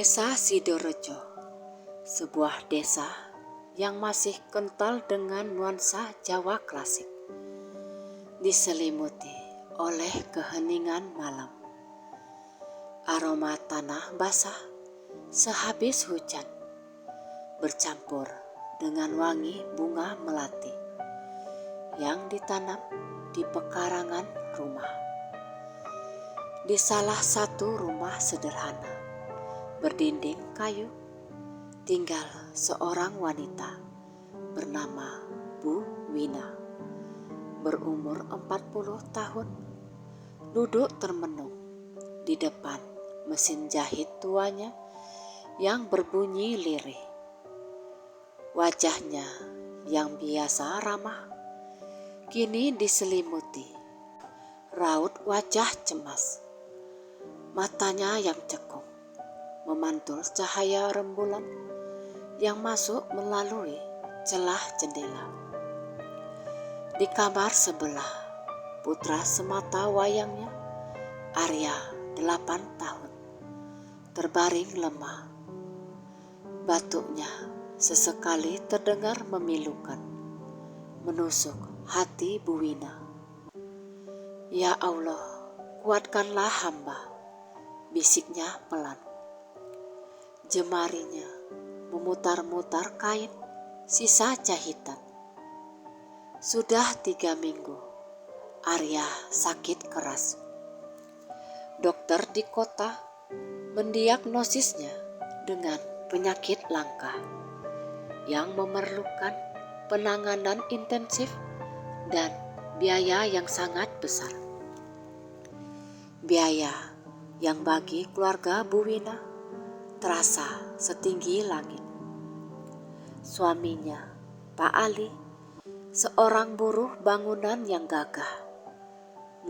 Desa Sidorejo, sebuah desa yang masih kental dengan nuansa Jawa klasik, diselimuti oleh keheningan malam. Aroma tanah basah sehabis hujan bercampur dengan wangi bunga melati yang ditanam di pekarangan rumah. Di salah satu rumah sederhana berdinding kayu, tinggal seorang wanita bernama Bu Wina, berumur 40 tahun, duduk termenung di depan mesin jahit tuanya yang berbunyi lirih. Wajahnya yang biasa ramah kini diselimuti raut wajah cemas. Matanya yang cekung memantul cahaya rembulan yang masuk melalui celah jendela. Di kamar sebelah, putra semata wayangnya, Arya 8 tahun, terbaring lemah. Batuknya sesekali terdengar memilukan, menusuk hati Bu Wina. Ya Allah, kuatkanlah hamba, bisiknya pelan. Jemarinya memutar-mutar kain sisa jahitan. Sudah 3 minggu Arya sakit keras. Dokter di kota mendiagnosisnya dengan penyakit langka yang memerlukan penanganan intensif dan biaya yang sangat besar. Biaya yang bagi keluarga Bu Wina terasa setinggi langit. Suaminya, Pak Ali, seorang buruh bangunan yang gagah,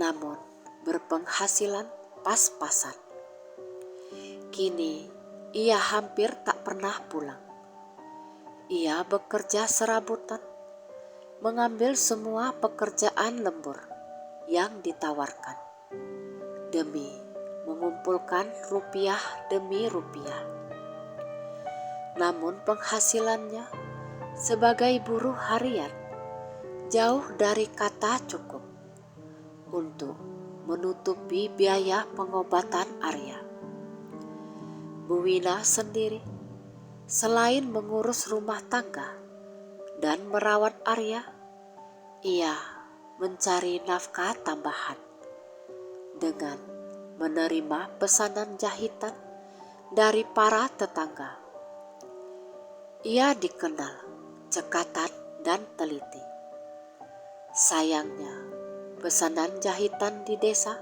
namun berpenghasilan pas-pasan. Kini ia hampir tak pernah pulang. Ia bekerja serabutan, mengambil semua pekerjaan lembur yang ditawarkan, demi mengumpulkan rupiah demi rupiah. Namun penghasilannya sebagai buruh harian jauh dari kata cukup untuk menutupi biaya pengobatan Arya. Bu Wina sendiri, selain mengurus rumah tangga dan merawat Arya, ia mencari nafkah tambahan dengan menerima pesanan jahitan dari para tetangga. Ia dikenal cekatan dan teliti. Sayangnya, pesanan jahitan di desa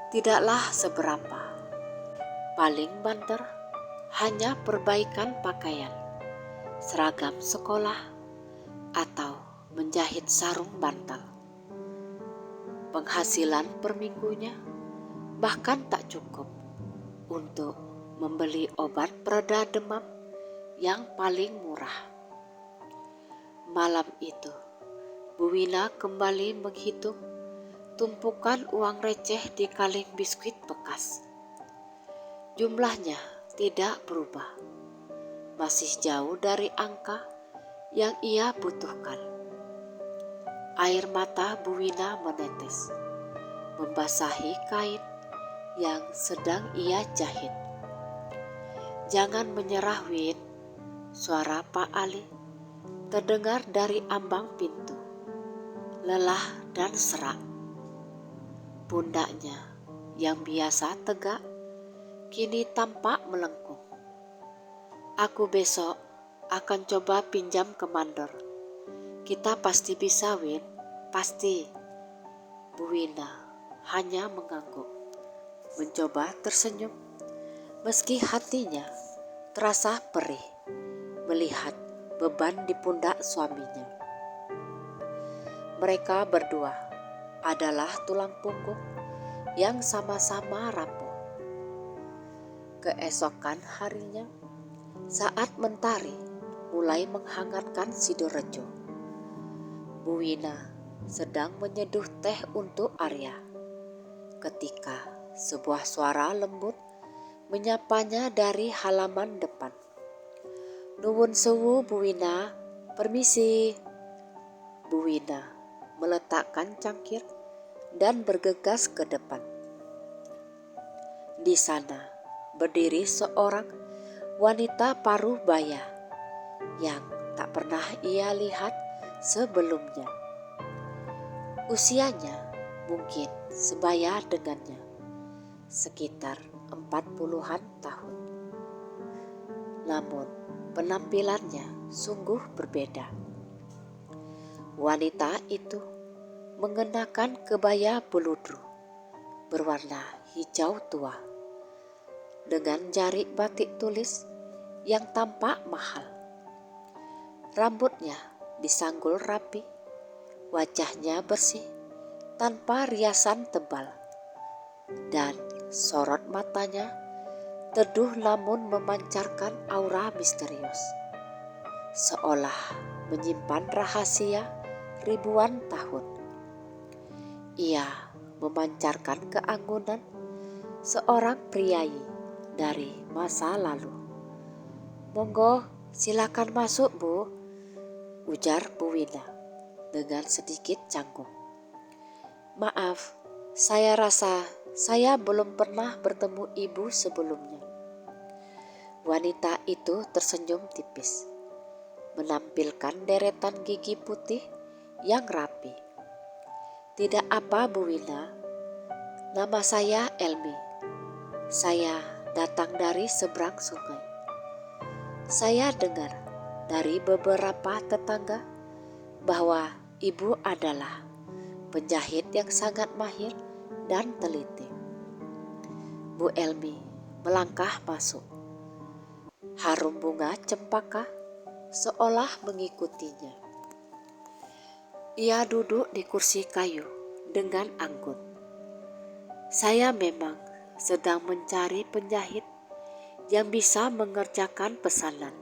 tidaklah seberapa. Paling banter hanya perbaikan pakaian, seragam sekolah, atau menjahit sarung bantal. Penghasilan per minggunya bahkan tak cukup untuk membeli obat pereda demam yang paling murah. Malam itu, Bu Wina kembali menghitung tumpukan uang receh di kaleng biskuit bekas. Jumlahnya tidak berubah, masih jauh dari angka yang ia butuhkan. Air mata Bu Wina menetes, membasahi kain yang sedang ia jahit. Jangan menyerah, Win, suara Pak Ali terdengar dari ambang pintu, lelah dan serak. Pundaknya yang biasa tegak kini tampak melengkung. Aku besok akan coba pinjam ke mandor. Kita pasti bisa, Win, pasti. Bu Wina hanya mengangguk, mencoba tersenyum, meski hatinya terasa perih melihat beban di pundak suaminya. Mereka berdua adalah tulang punggung yang sama-sama rapuh. Keesokan harinya, saat mentari mulai menghangatkan Sidorejo, Bu Wina sedang menyeduh teh untuk Arya ketika sebuah suara lembut menyapanya dari halaman depan. "Nuwun sewu Bu Wina, permisi." Bu Wina meletakkan cangkir dan bergegas ke depan. Di sana berdiri seorang wanita paruh baya yang tak pernah ia lihat sebelumnya. Usianya mungkin sebaya dengannya, sekitar 40-an tahun. Namun penampilannya sungguh berbeda. Wanita itu mengenakan kebaya beludru berwarna hijau tua dengan jarik batik tulis yang tampak mahal. Rambutnya disanggul rapi, wajahnya bersih tanpa riasan tebal, dan sorot matanya teduh namun memancarkan aura misterius, seolah menyimpan rahasia ribuan tahun. Ia memancarkan keanggunan seorang priayi dari masa lalu. "Monggo, silakan masuk, Bu," ujar Bu Wina dengan sedikit canggung. "Maaf, saya rasa saya belum pernah bertemu Ibu sebelumnya." Wanita itu tersenyum tipis, menampilkan deretan gigi putih yang rapi. "Tidak apa Bu Wina, nama saya Elmi. Saya datang dari seberang sungai. Saya dengar dari beberapa tetangga bahwa Ibu adalah penjahit yang sangat mahir dan teliti." Bu Elmi melangkah masuk. Harum bunga cempaka seolah mengikutinya. Ia duduk di kursi kayu dengan anggun. "Saya memang sedang mencari penjahit yang bisa mengerjakan pesanan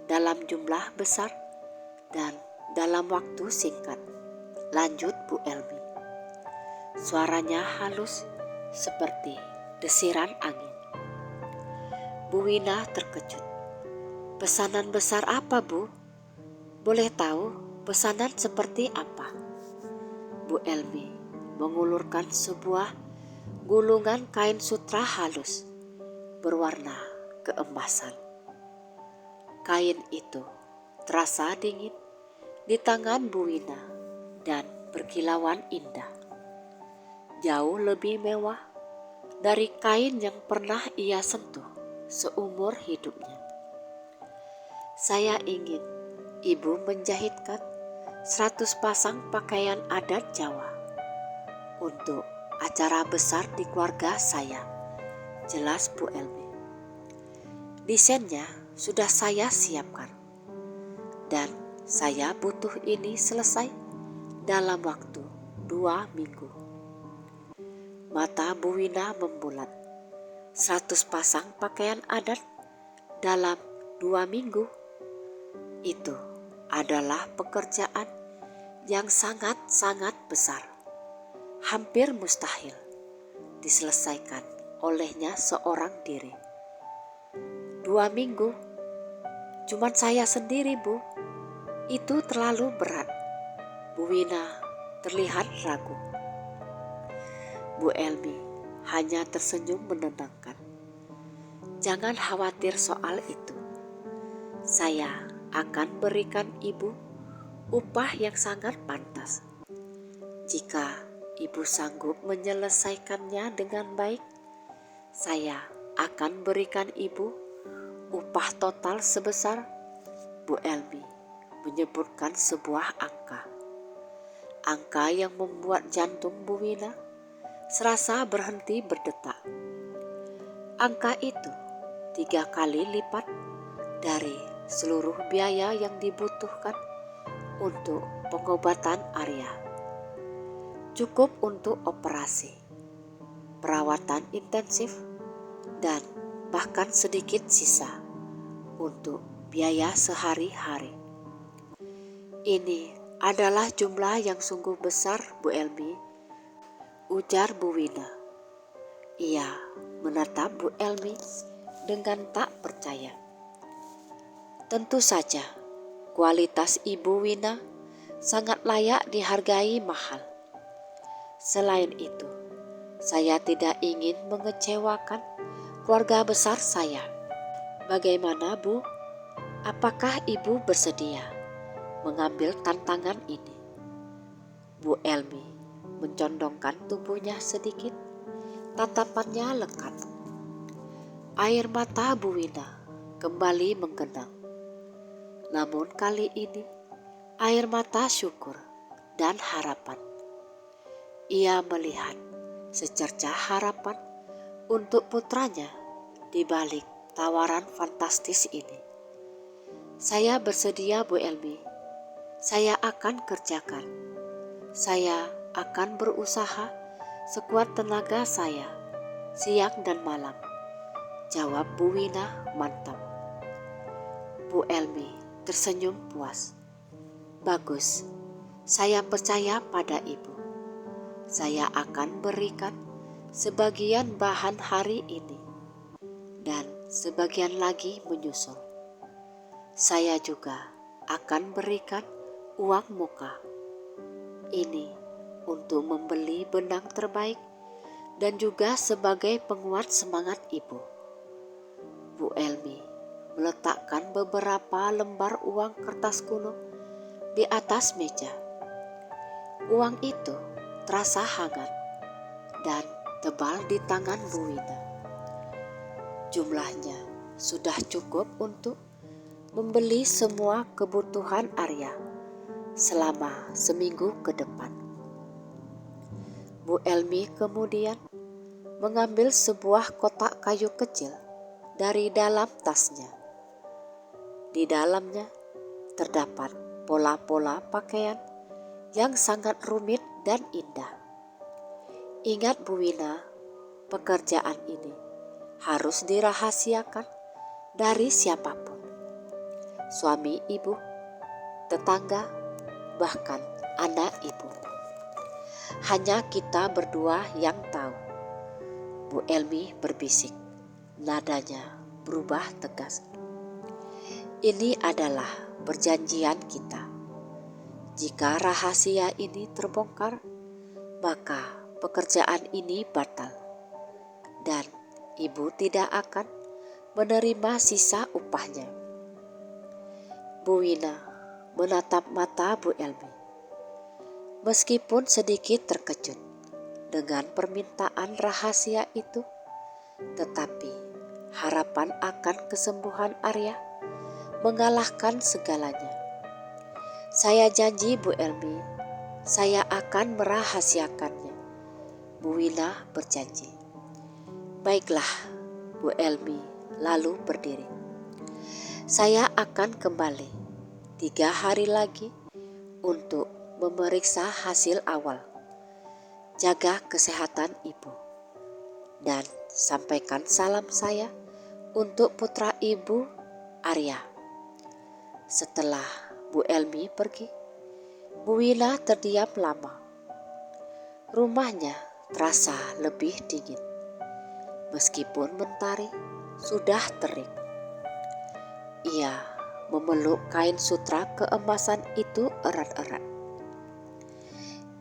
dalam jumlah besar dan dalam waktu singkat," lanjut Bu Elmi. Suaranya halus seperti desiran angin. Bu Wina terkejut. "Pesanan besar apa, Bu? Boleh tahu pesanan seperti apa?" Bu Elmi mengulurkan sebuah gulungan kain sutra halus berwarna keemasan. Kain itu terasa dingin di tangan Bu Wina dan berkilauan indah, jauh lebih mewah dari kain yang pernah ia sentuh seumur hidupnya. "Saya ingin Ibu menjahitkan 100 pasang pakaian adat Jawa untuk acara besar di keluarga saya," jelas Bu Elmi. "Desainnya sudah saya siapkan dan saya butuh ini selesai dalam waktu 2 minggu. Mata Bu Wina membulat. 100 pasang pakaian adat dalam 2 minggu? Itu adalah pekerjaan yang sangat-sangat besar, hampir mustahil diselesaikan olehnya seorang diri. 2 minggu? Cuman saya sendiri, Bu. Itu terlalu berat." Bu Wina terlihat ragu. Bu Elmi hanya tersenyum menenangkan. "Jangan khawatir soal itu. Saya akan berikan Ibu upah yang sangat pantas. Jika Ibu sanggup menyelesaikannya dengan baik, saya akan berikan Ibu upah total sebesar..." Bu Elmi menyebutkan sebuah angka. Angka yang membuat jantung Bu Wina serasa berhenti berdetak. Angka itu 3 kali lipat dari seluruh biaya yang dibutuhkan untuk pengobatan Arya. Cukup untuk operasi, perawatan intensif, dan bahkan sedikit sisa untuk biaya sehari-hari. "Ini adalah jumlah yang sungguh besar, Bu Elmi," ujar Bu Wina. Ia menatap Bu Elmi dengan tak percaya. Tentu saja, kualitas Ibu Wina sangat layak dihargai mahal. Selain itu, saya tidak ingin mengecewakan keluarga besar saya. Bagaimana, Bu? Apakah Ibu bersedia mengambil tantangan ini? Bu Elmi mencondongkan tubuhnya sedikit, tatapannya lekat. Air mata Bu Wina kembali menggenang. Namun kali ini, air mata syukur dan harapan. Ia melihat secercah harapan untuk putranya di balik tawaran fantastis ini. Saya bersedia, Bu Elmi. Saya akan kerjakan. Saya akan berusaha sekuat tenaga saya, siang dan malam. Jawab Bu Wina mantap. Bu Elmi tersenyum puas. Bagus, saya percaya pada Ibu. Saya akan berikan sebagian bahan hari ini dan sebagian lagi menyusul. Saya juga akan berikan uang muka. Ini untuk membeli benang terbaik dan juga sebagai penguat semangat Ibu. Bu Elmi meletakkan beberapa lembar uang kertas kuno di atas meja. Uang itu terasa hangat dan tebal di tangan Bu Wina. Jumlahnya sudah cukup untuk membeli semua kebutuhan Arya selama seminggu ke depan. Bu Elmi kemudian mengambil sebuah kotak kayu kecil dari dalam tasnya. Di dalamnya terdapat pola-pola pakaian yang sangat rumit dan indah. Ingat Bu Wina, pekerjaan ini harus dirahasiakan dari siapapun. Suami Ibu, tetangga, bahkan anak Ibu. Hanya kita berdua yang tahu. Bu Elmi berbisik, nadanya berubah tegas. Ini adalah perjanjian kita. Jika rahasia ini terbongkar, maka pekerjaan ini batal. Dan Ibu tidak akan menerima sisa upahnya. Bu Wina menatap mata Bu Elmi. Meskipun sedikit terkejut dengan permintaan rahasia itu, tetapi harapan akan kesembuhan Arya mengalahkan segalanya. Saya janji Bu Elmi, saya akan merahasiakannya. Bu Wina berjanji. Baiklah, Bu Elmi lalu berdiri. Saya akan kembali 3 hari lagi untuk memeriksa hasil awal. Jaga kesehatan Ibu. Dan sampaikan salam saya untuk putra Ibu, Arya. Setelah Bu Elmi pergi, Bu Wina terdiam lama. Rumahnya terasa lebih dingin. Meskipun mentari sudah terik. Ia memeluk kain sutra keemasan itu erat-erat.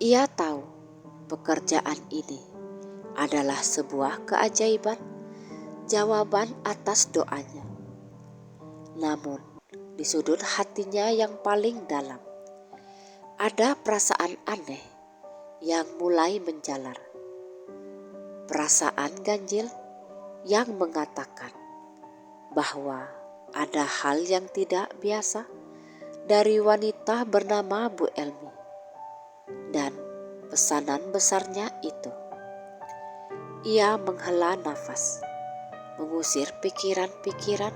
Ia tahu pekerjaan ini adalah sebuah keajaiban, jawaban atas doanya. Namun di sudut hatinya yang paling dalam, ada perasaan aneh yang mulai menjalar. Perasaan ganjil yang mengatakan bahwa ada hal yang tidak biasa dari wanita bernama Bu Elmi dan pesanan besarnya itu. Ia menghela nafas, mengusir pikiran-pikiran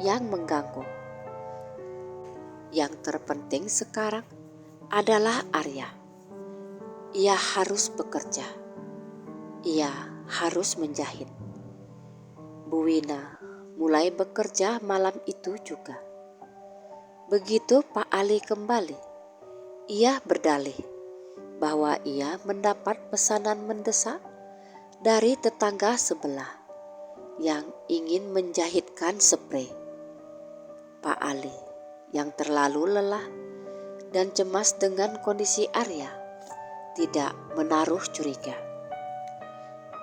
yang mengganggu. Yang terpenting sekarang adalah Arya. Ia harus bekerja. Ia harus menjahit. Bu Wina mulai bekerja malam itu juga. Begitu Pak Ali kembali, ia berdalih bahwa ia mendapat pesanan mendesak dari tetangga sebelah yang ingin menjahitkan sprei. Pak Ali yang terlalu lelah dan cemas dengan kondisi Arya tidak menaruh curiga.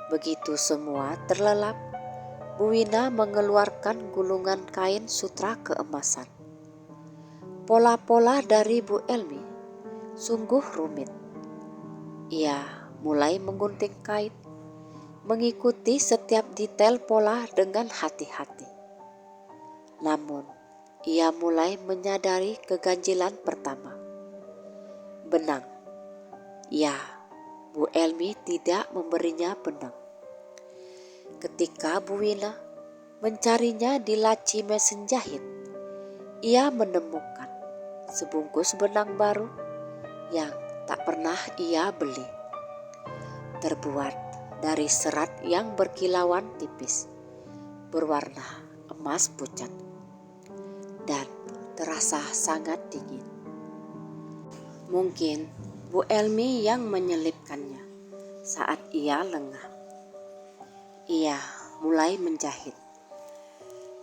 Begitu semua terlelap, Bu Wina mengeluarkan gulungan kain sutra keemasan. Pola-pola dari Bu Elmi sungguh rumit. Ia mulai menggunting kain, mengikuti setiap detail pola dengan hati-hati. Namun, ia mulai menyadari keganjilan pertama. Benang. Ya, Bu Elmi tidak memberinya benang. Ketika Bu Wina mencarinya di laci mesin jahit, ia menemukan sebungkus benang baru yang tak pernah ia beli. Terbuat dari serat yang berkilauan tipis, berwarna emas pucat, dan terasa sangat dingin. Mungkin Bu Elmi yang menyelipkannya saat ia lengah. Ia mulai menjahit.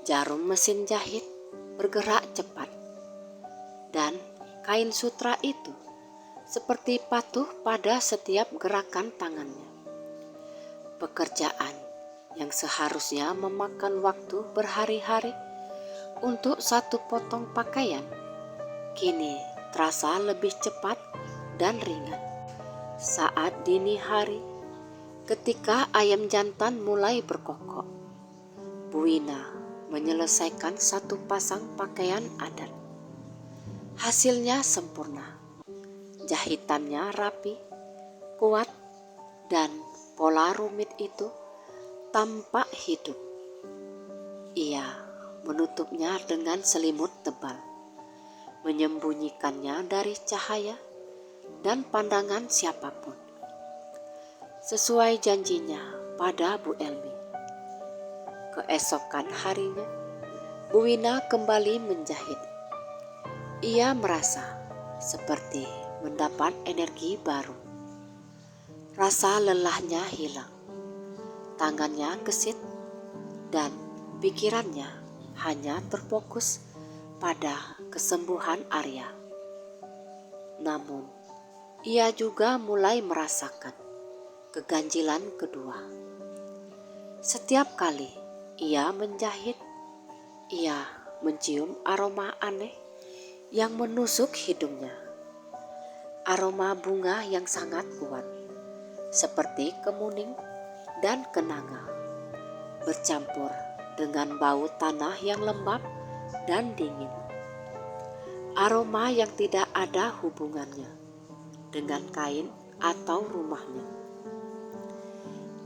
Jarum mesin jahit bergerak cepat, dan kain sutra itu seperti patuh pada setiap gerakan tangannya. Pekerjaan yang seharusnya memakan waktu berhari-hari untuk satu potong pakaian, kini terasa lebih cepat dan ringan. Saat dini hari, ketika ayam jantan mulai berkokok, Bu Wina menyelesaikan satu pasang pakaian adat. Hasilnya sempurna. Jahitannya rapi, kuat, dan pola rumit itu tampak hidup. Ia menutupnya dengan selimut tebal, menyembunyikannya dari cahaya dan pandangan siapapun. Sesuai janjinya pada Bu Elmi. Keesokan harinya, Bu Wina kembali menjahit. Ia merasa seperti mendapat energi baru. Rasa lelahnya hilang. Tangannya gesit dan pikirannya hanya terfokus pada kesembuhan Arya. Namun, ia juga mulai merasakan keganjilan kedua. Setiap kali ia menjahit, ia mencium aroma aneh yang menusuk hidungnya. Aroma bunga yang sangat kuat, seperti kemuning dan kenanga, bercampur dengan bau tanah yang lembab dan dingin. Aroma yang tidak ada hubungannya dengan kain atau rumahnya.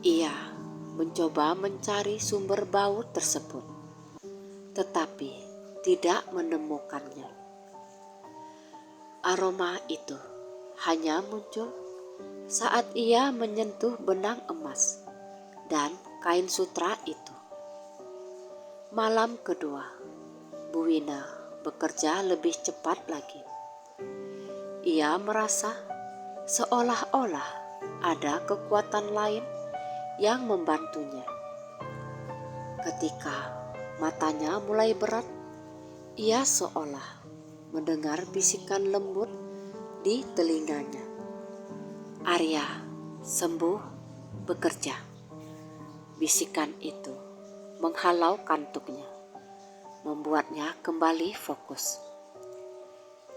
Ia mencoba mencari sumber bau tersebut, tetapi tidak menemukannya. Aroma itu hanya muncul saat ia menyentuh benang emas dan kain sutra itu. Malam kedua, Bu Wina bekerja lebih cepat lagi. Ia merasa seolah-olah ada kekuatan lain yang membantunya. Ketika matanya mulai berat, ia seolah mendengar bisikan lembut di telinganya. Arya, sembuh, bekerja. Bisikan itu menghalau kantuknya, membuatnya kembali fokus.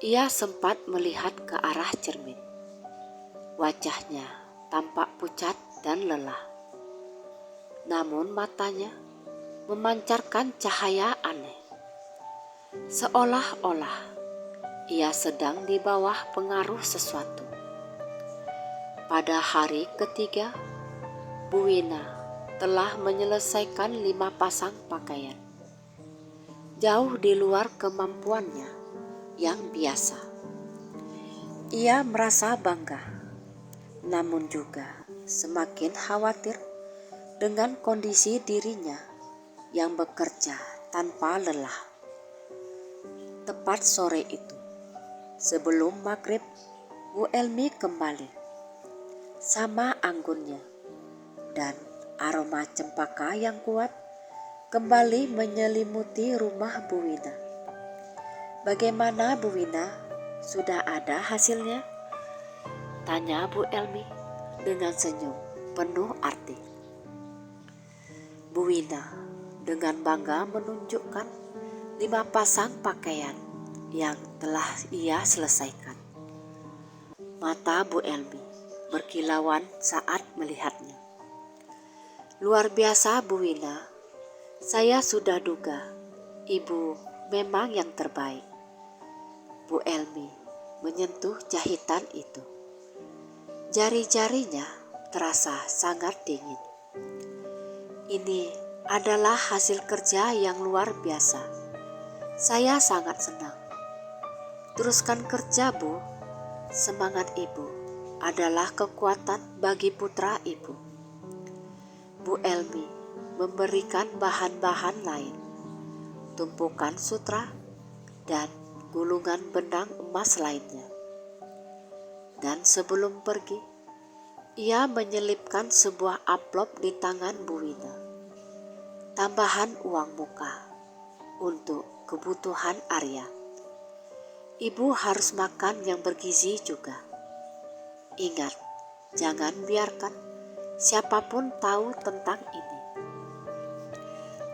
Ia sempat melihat ke arah cermin. Wajahnya tampak pucat dan lelah. Namun matanya memancarkan cahaya aneh. Seolah-olah ia sedang di bawah pengaruh sesuatu. Pada hari ketiga, Bu Wina telah menyelesaikan 5 pasang pakaian. Jauh di luar kemampuannya yang biasa. Ia merasa bangga, namun juga semakin khawatir dengan kondisi dirinya yang bekerja tanpa lelah. Tepat sore itu, sebelum maghrib, Bu Elmi kembali, sama anggunnya dan aroma cempaka yang kuat kembali menyelimuti rumah Bu Wina. "Bagaimana Bu Wina? Sudah ada hasilnya?" tanya Bu Elmi dengan senyum penuh arti. Bu Wina dengan bangga menunjukkan 5 pasang pakaian yang telah ia selesaikan. Mata Bu Elmi berkilauan saat melihatnya. "Luar biasa Bu Wina, saya sudah duga Ibu memang yang terbaik." Bu Elmi menyentuh jahitan itu. Jari-jarinya terasa sangat dingin. "Ini adalah hasil kerja yang luar biasa. Saya sangat senang." "Teruskan kerja Bu, semangat Ibu adalah kekuatan bagi putra Ibu." Bu Elmi memberikan bahan-bahan lain, tumpukan sutra dan gulungan benang emas lainnya. Dan sebelum pergi, ia menyelipkan sebuah amplop di tangan Bu Wina. "Tambahan uang muka untuk kebutuhan Arya. Ibu harus makan yang bergizi juga. Ingat, jangan biarkan siapapun tahu tentang ini."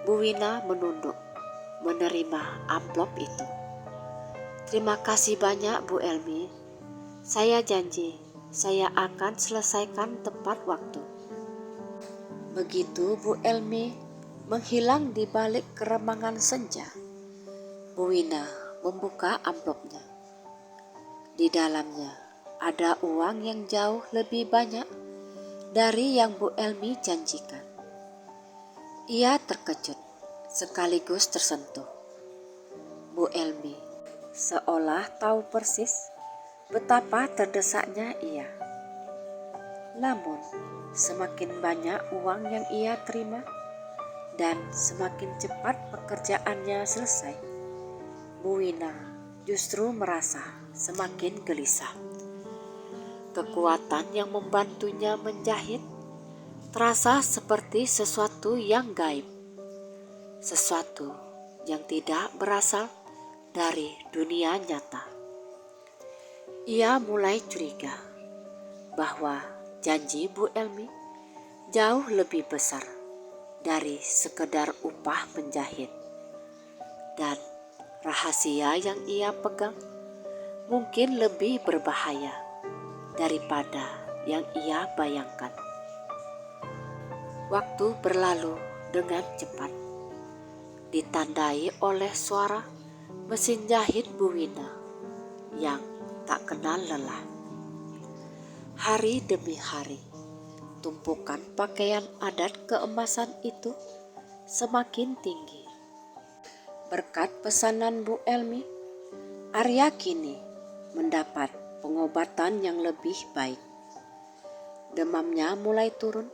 Bu Wina menunduk menerima amplop itu. "Terima kasih banyak Bu Elmi. Saya janji saya akan selesaikan tepat waktu." Begitu Bu Elmi menghilang di balik keremangan senja, Bu Wina membuka amplopnya. Di dalamnya ada uang yang jauh lebih banyak dari yang Bu Elmi janjikan. Ia terkejut sekaligus tersentuh. Bu Elmi seolah tahu persis betapa terdesaknya ia. Namun, semakin banyak uang yang ia terima dan semakin cepat pekerjaannya selesai, Bu Wina justru merasa semakin gelisah. Kekuatan yang membantunya menjahit terasa seperti sesuatu yang gaib, sesuatu yang tidak berasal dari dunia nyata. Ia mulai curiga bahwa janji Bu Elmi jauh lebih besar dari sekedar upah menjahit, dan rahasia yang ia pegang mungkin lebih berbahaya daripada yang ia bayangkan. Waktu berlalu dengan cepat, ditandai oleh suara mesin jahit Bu Wina yang tak kenal lelah. Hari demi hari, tumpukan pakaian adat keemasan itu semakin tinggi. Berkat pesanan Bu Elmi, Arya kini mendapat pengobatan yang lebih baik. Demamnya mulai turun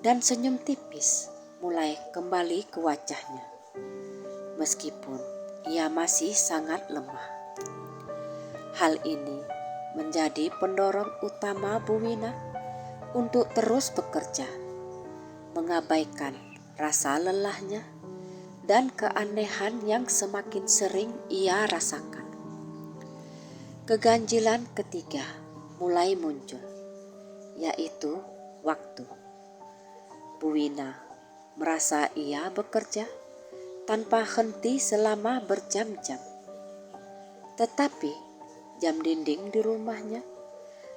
dan senyum tipis mulai kembali ke wajahnya, meskipun ia masih sangat lemah. Hal ini menjadi pendorong utama Bu Wina untuk terus bekerja, mengabaikan rasa lelahnya dan keanehan yang semakin sering ia rasakan. Keganjilan ketiga mulai muncul, yaitu waktu. Bu Wina merasa ia bekerja tanpa henti selama berjam-jam. Tetapi jam dinding di rumahnya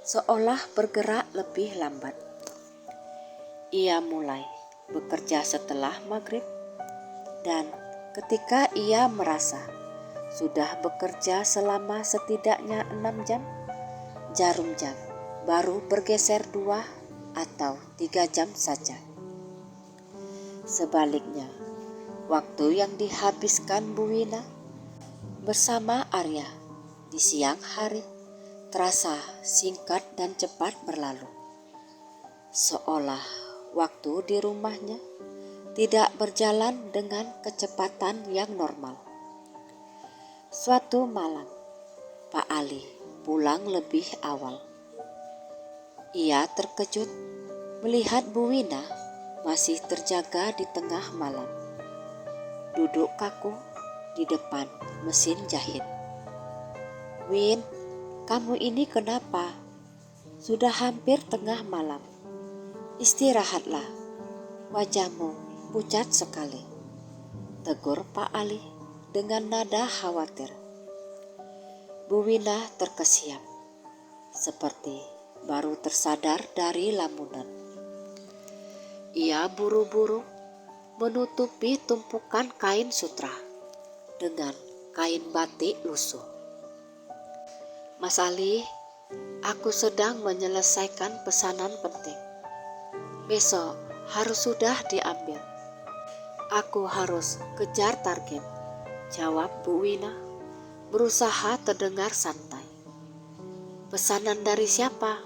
seolah bergerak lebih lambat. Ia mulai bekerja setelah maghrib, dan ketika ia merasa sudah bekerja selama setidaknya 6 jam, jarum jam baru bergeser 2 atau 3 jam saja. Sebaliknya, waktu yang dihabiskan Bu Wina bersama Arya di siang hari terasa singkat dan cepat berlalu, seolah waktu di rumahnya tidak berjalan dengan kecepatan yang normal. Suatu malam, Pak Ali pulang lebih awal. Ia terkejut melihat Bu Wina masih terjaga di tengah malam. duduk kaku di depan mesin jahit. "Win, kamu ini kenapa? Sudah hampir tengah malam. Istirahatlah, wajahmu pucat sekali," tegur Pak Ali dengan nada khawatir. Bu Wina terkesiap, seperti baru tersadar dari lamunan. Ia buru-buru menutupi tumpukan kain sutra dengan kain batik lusuh. "Mas Ali, aku sedang menyelesaikan pesanan penting. Besok harus sudah diambil. Aku harus kejar target," jawab Bu Wina, berusaha terdengar santai. "Pesanan dari siapa?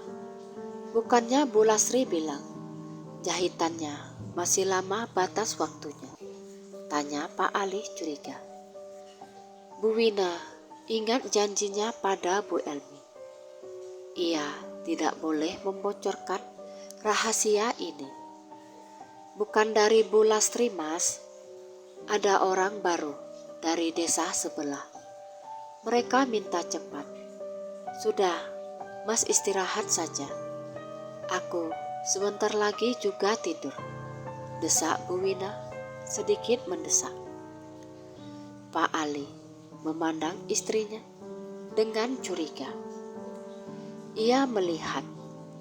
Bukannya Bu Lasri bilang jahitannya masih lama batas waktunya?" tanya Pak Ali curiga. Bu Wina ingat janjinya pada Bu Elmi. Ia tidak boleh membocorkan rahasia ini. "Bukan dari Bu Lastri, Mas. Ada orang baru dari desa sebelah. Mereka minta cepat. Sudah, Mas istirahat saja. Aku sebentar lagi juga tidur," desak Bu Wina sedikit mendesak. Pak Ali memandang istrinya dengan curiga. Ia melihat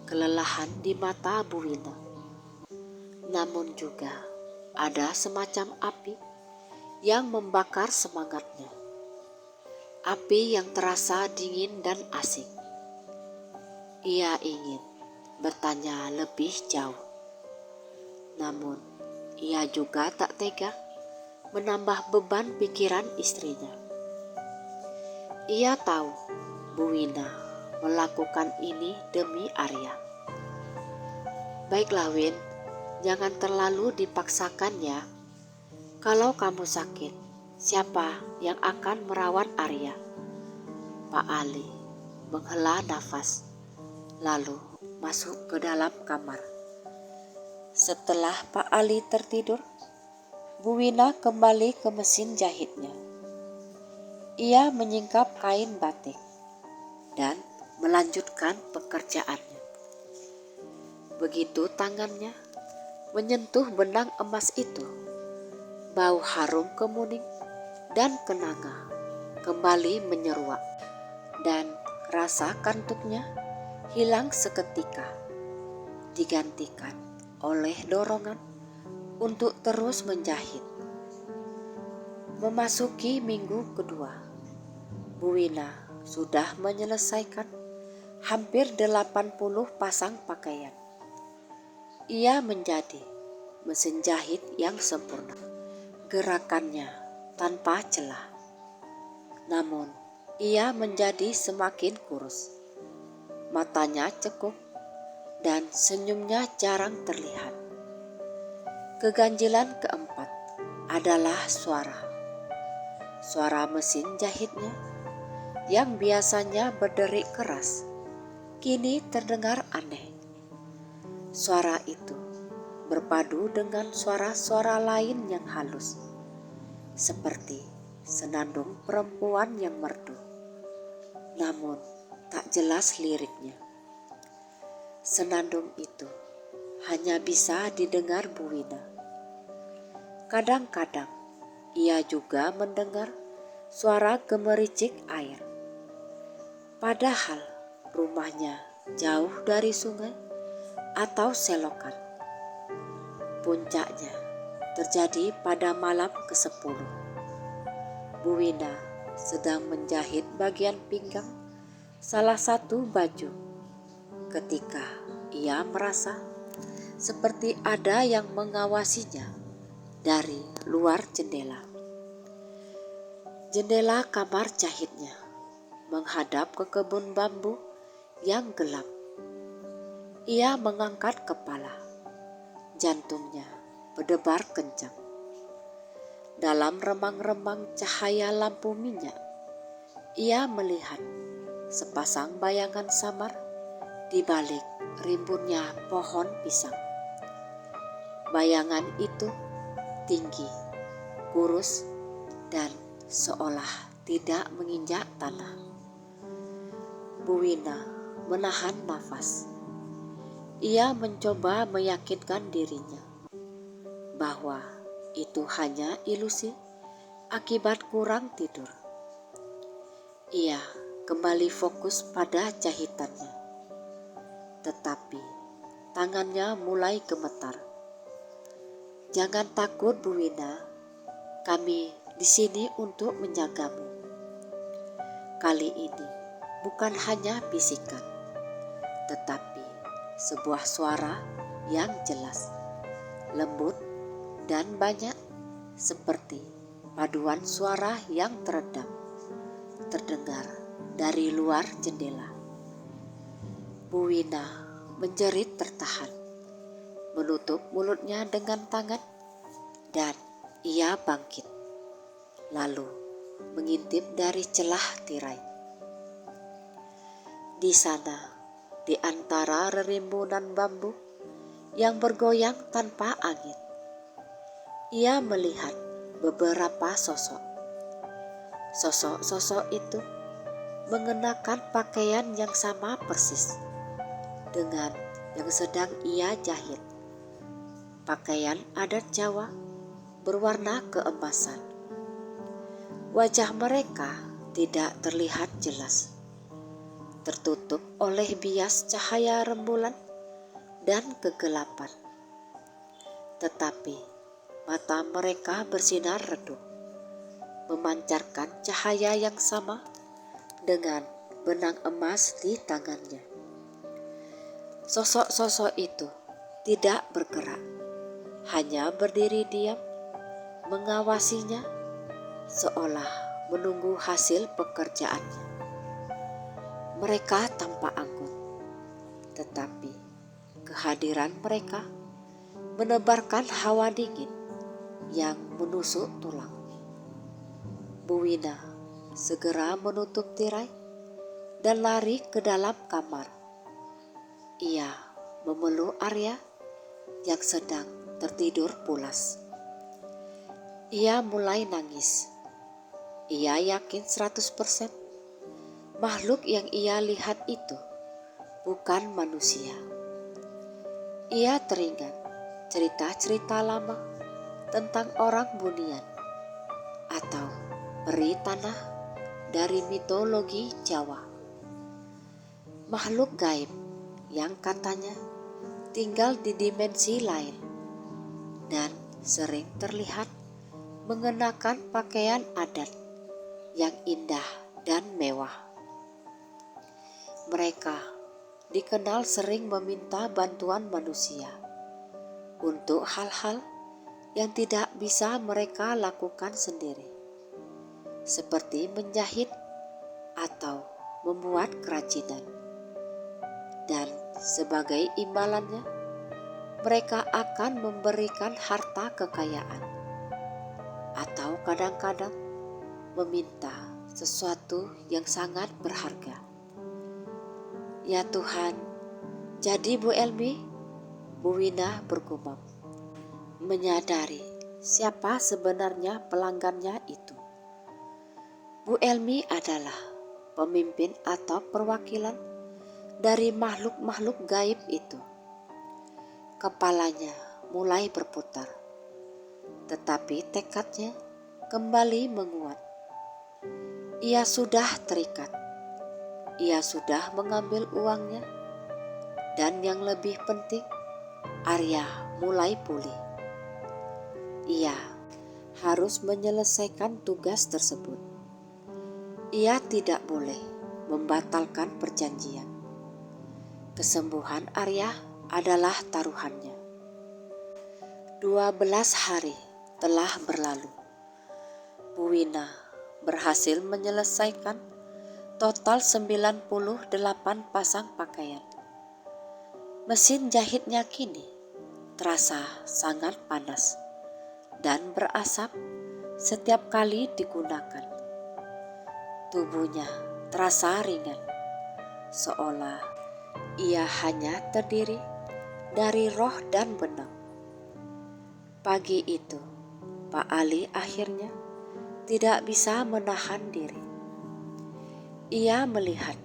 kelelahan di mata Bu Wina. Namun juga ada semacam api yang membakar semangatnya. Api yang terasa dingin dan asing. Ia ingin bertanya lebih jauh. Namun ia juga tak tega menambah beban pikiran istrinya. Ia tahu Bu Wina melakukan ini demi Arya. "Baiklah Win, jangan terlalu dipaksakan ya. Kalau kamu sakit, siapa yang akan merawat Arya?" Pak Ali menghela nafas, lalu masuk ke dalam kamar. Setelah Pak Ali tertidur, Bu Wina kembali ke mesin jahitnya. Ia menyingkap kain batik dan melanjutkan pekerjaannya. Begitu tangannya menyentuh benang emas itu, bau harum kemuning dan kenanga kembali menyeruak, dan rasa kantuknya hilang seketika, digantikan oleh dorongan untuk terus menjahit. Memasuki minggu kedua, Bu Wina sudah menyelesaikan hampir 80 pasang pakaian. Ia menjadi mesin jahit yang sempurna. Gerakannya tanpa celah. Namun ia menjadi semakin kurus. Matanya cekung dan senyumnya jarang terlihat. Keganjilan keempat adalah suara. Suara mesin jahitnya yang biasanya berderik keras, kini terdengar aneh. Suara itu berpadu dengan suara-suara lain yang halus, seperti senandung perempuan yang merdu, namun tak jelas liriknya. Senandung itu hanya bisa didengar Bu Wina. Kadang-kadang ia juga mendengar suara gemericik air. Padahal rumahnya jauh dari sungai atau selokan. Puncaknya terjadi pada malam ke-10. Bu Wina sedang menjahit bagian pinggang salah satu baju ketika ia merasa seperti ada yang mengawasinya dari luar jendela. Jendela kamar jahitnya menghadap ke kebun bambu yang gelap. Ia mengangkat kepala. Jantungnya berdebar kencang. Dalam remang-remang cahaya lampu minyak, ia melihat sepasang bayangan samar di balik rimbunnya pohon pisang. Bayangan itu tinggi kurus, dan seolah tidak menginjak tanah. Bu Wina menahan nafas. Ia mencoba meyakinkan dirinya bahwa itu hanya ilusi akibat kurang tidur. Ia kembali fokus pada jahitannya, tetapi tangannya mulai gemetar. "Jangan takut, Bu Wina, kami di sini untuk menjagamu." Kali ini bukan hanya bisikan, tetapi sebuah suara yang jelas, lembut dan banyak, seperti paduan suara yang teredam, terdengar dari luar jendela. Bu Wina menjerit tertahan, menutup mulutnya dengan tangan, dan ia bangkit, lalu mengintip dari celah tirai. Di sana, di antara rerimbunan bambu yang bergoyang tanpa angin, ia melihat beberapa sosok. Sosok-sosok itu mengenakan pakaian yang sama persis dengan yang sedang ia jahit. Pakaian adat Jawa berwarna keemasan. Wajah mereka tidak terlihat jelas, tertutup oleh bias cahaya rembulan dan kegelapan. Tetapi mata mereka bersinar redup, memancarkan cahaya yang sama dengan benang emas di tangannya. Sosok-sosok itu tidak bergerak, hanya berdiri diam, mengawasinya seolah menunggu hasil pekerjaannya. Mereka tampak anggun, tetapi kehadiran mereka menebarkan hawa dingin yang menusuk tulang. Bu Wina segera menutup tirai dan lari ke dalam kamar. Ia memeluk Arya yang sedang tertidur pulas. Ia mulai nangis. Ia yakin 100% makhluk yang ia lihat itu bukan manusia. Ia teringat cerita-cerita lama tentang orang bunian atau peri tanah dari mitologi Jawa. Makhluk gaib yang katanya tinggal di dimensi lain dan sering terlihat mengenakan pakaian adat yang indah dan mewah. Mereka dikenal sering meminta bantuan manusia untuk hal-hal yang tidak bisa mereka lakukan sendiri, seperti menjahit atau membuat kerajinan. Dan sebagai imbalannya, mereka akan memberikan harta kekayaan, atau kadang-kadang meminta sesuatu yang sangat berharga. Ya Tuhan, jadi Bu Elmi, Bu Wina bergumam, menyadari siapa sebenarnya pelanggannya itu. Bu Elmi adalah pemimpin atau perwakilan dari makhluk-makhluk gaib itu. Kepalanya mulai berputar, tetapi tekadnya kembali menguat. Ia sudah terikat. Ia sudah mengambil uangnya, dan yang lebih penting, Arya mulai pulih. Ia harus menyelesaikan tugas tersebut. Ia tidak boleh membatalkan perjanjian. Kesembuhan Arya adalah taruhannya. 12 hari telah berlalu. Bu Wina berhasil menyelesaikan total 98 pasang pakaian. Mesin jahitnya kini terasa sangat panas dan berasap setiap kali digunakan. Tubuhnya terasa ringan, seolah ia hanya terdiri dari roh dan benang. Pagi itu, Pak Ali akhirnya tidak bisa menahan diri. Ia melihat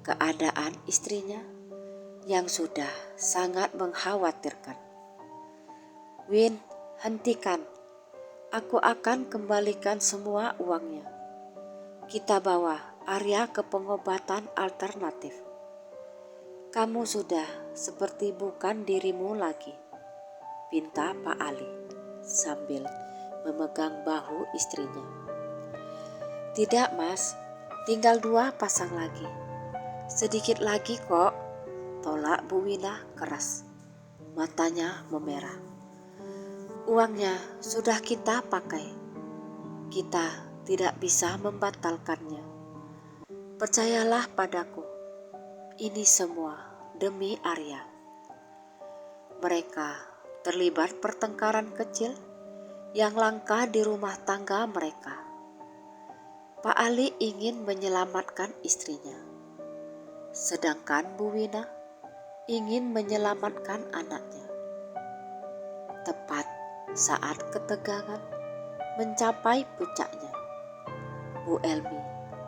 keadaan istrinya yang sudah sangat mengkhawatirkan. "Win, hentikan. Aku akan kembalikan semua uangnya. Kita bawa Arya ke pengobatan alternatif. Kamu sudah seperti bukan dirimu lagi," pinta Pak Ali sambil memegang bahu istrinya. "Tidak, Mas. Tinggal 2 pasang lagi. Sedikit lagi kok," tolak Bu Wina keras. Matanya memerah. "Uangnya sudah kita pakai. Kita tidak bisa membatalkannya. Percayalah padaku. Ini semua demi Arya." Mereka terlibat pertengkaran kecil yang langka di rumah tangga mereka. Pak Ali ingin menyelamatkan istrinya, sedangkan Bu Wina ingin menyelamatkan anaknya. Tepat saat ketegangan mencapai puncaknya, Bu Elmi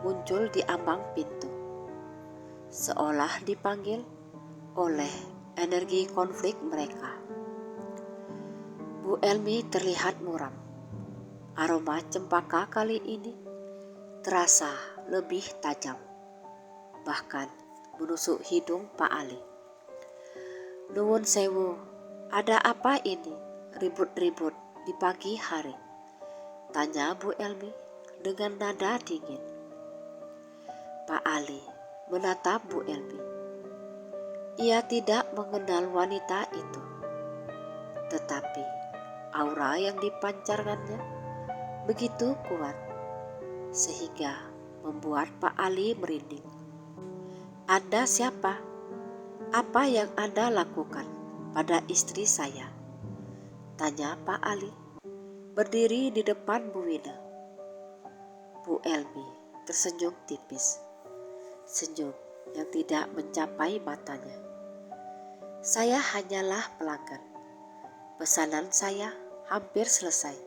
muncul di ambang pintu, seolah dipanggil oleh energi konflik mereka. Bu Elmi terlihat muram. Aroma cempaka kali ini terasa lebih tajam, bahkan menusuk hidung Pak Ali. "Nuwun sewu, ada apa ini ribut-ribut di pagi hari?" tanya Bu Elmi dengan nada dingin. Pak Ali menatap Bu Elmi. Ia tidak mengenal wanita itu, tetapi aura yang dipancarkannya begitu kuat sehingga membuat Pak Ali merinding. "Anda siapa? Apa yang Anda lakukan pada istri saya?" tanya Pak Ali berdiri di depan Bu Wina. Bu Elmi tersenyum tipis, senyum yang tidak mencapai matanya. "Saya hanyalah pelanggan. Pesanan saya hampir selesai.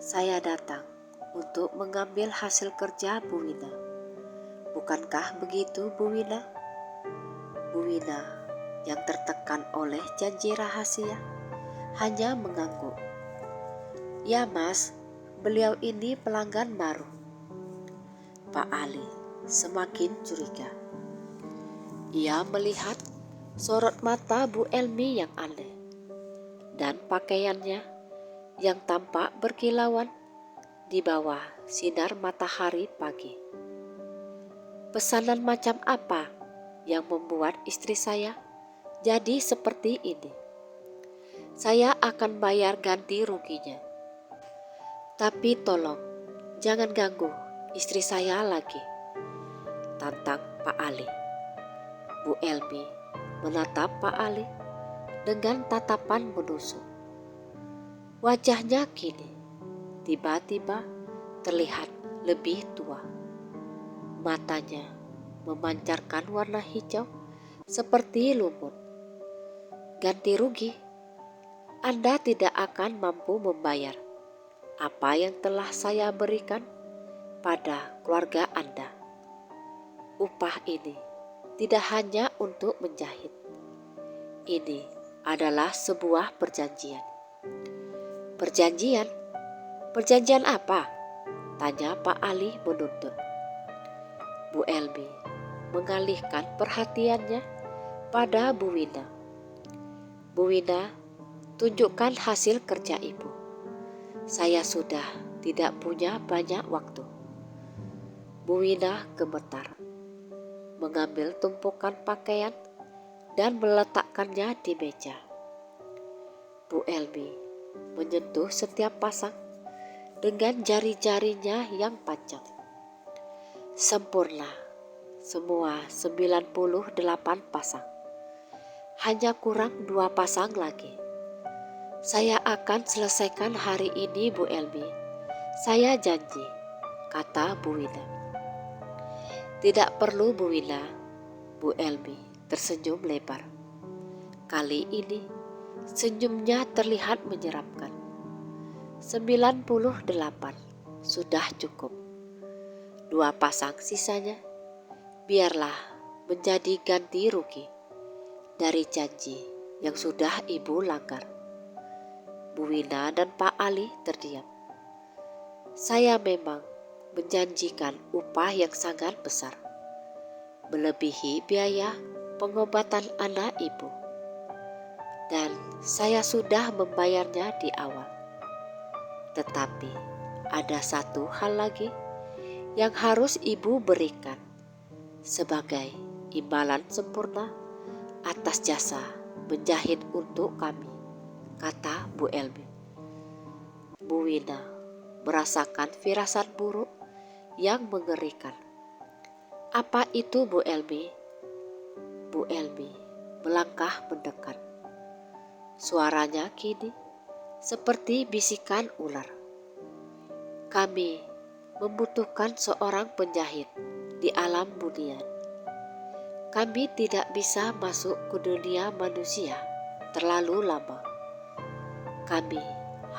Saya datang untuk mengambil hasil kerja Bu Wina. Bukankah begitu, Bu Wina?" Bu Wina yang tertekan oleh janji rahasia hanya mengangguk. "Ya Mas, beliau ini pelanggan baru." Pak Ali semakin curiga. Ia melihat sorot mata Bu Elmi yang aneh dan pakaiannya yang tampak berkilauan di bawah sinar matahari pagi. "Pesanan macam apa yang membuat istri saya jadi seperti ini? Saya akan bayar ganti ruginya. Tapi tolong jangan ganggu istri saya lagi," tantang Pak Ali. Bu Elmi menatap Pak Ali dengan tatapan menusuk. Wajahnya kini tiba-tiba terlihat lebih tua. Matanya memancarkan warna hijau seperti lumut. "Ganti rugi? Anda tidak akan mampu membayar apa yang telah saya berikan pada keluarga Anda. Upah ini tidak hanya untuk menjahit. Ini adalah sebuah perjanjian." "Perjanjian? Perjanjian apa?" tanya Pak Ali menuntut. Bu Elmi mengalihkan perhatiannya pada Bu Wina. "Bu Wina, tunjukkan hasil kerja Ibu. Saya sudah tidak punya banyak waktu." Bu Wina gemetar, mengambil tumpukan pakaian dan meletakkannya di meja. Bu Elmi menyentuh setiap pasang dengan jari-jarinya yang panjang. "Sempurna, semua 98 pasang. Hanya kurang 2 pasang lagi. Saya akan selesaikan hari ini, Bu Elmi. Saya janji," kata Bu Wina. "Tidak perlu, Bu Wina." Bu Elmi tersenyum lebar. Kali ini senyumnya terlihat menyeramkan. 98 sudah cukup. 2 pasang sisanya biarlah menjadi ganti rugi dari janji yang sudah ibu langgar. Bu Wina dan Pak Ali terdiam. Saya memang menjanjikan upah yang sangat besar, melebihi biaya pengobatan anak ibu. Dan saya sudah membayarnya di awal. Tetapi ada satu hal lagi yang harus ibu berikan sebagai imbalan sempurna atas jasa menjahit untuk kami, kata Bu Elmi. Bu Wina merasakan firasat buruk yang mengerikan. Apa itu, Bu Elmi? Bu Elmi melangkah mendekat. Suaranya kini seperti bisikan ular. Kami membutuhkan seorang penjahit di alam bunian. Kami tidak bisa masuk ke dunia manusia terlalu lama. Kami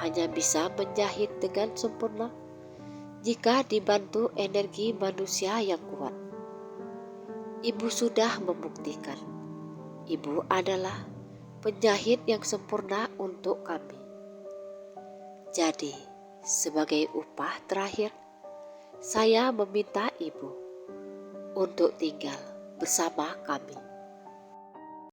hanya bisa menjahit dengan sempurna jika dibantu energi manusia yang kuat. Ibu sudah membuktikan ibu adalah penjahit yang sempurna untuk kami. Jadi, sebagai upah terakhir, saya meminta ibu untuk tinggal bersama kami.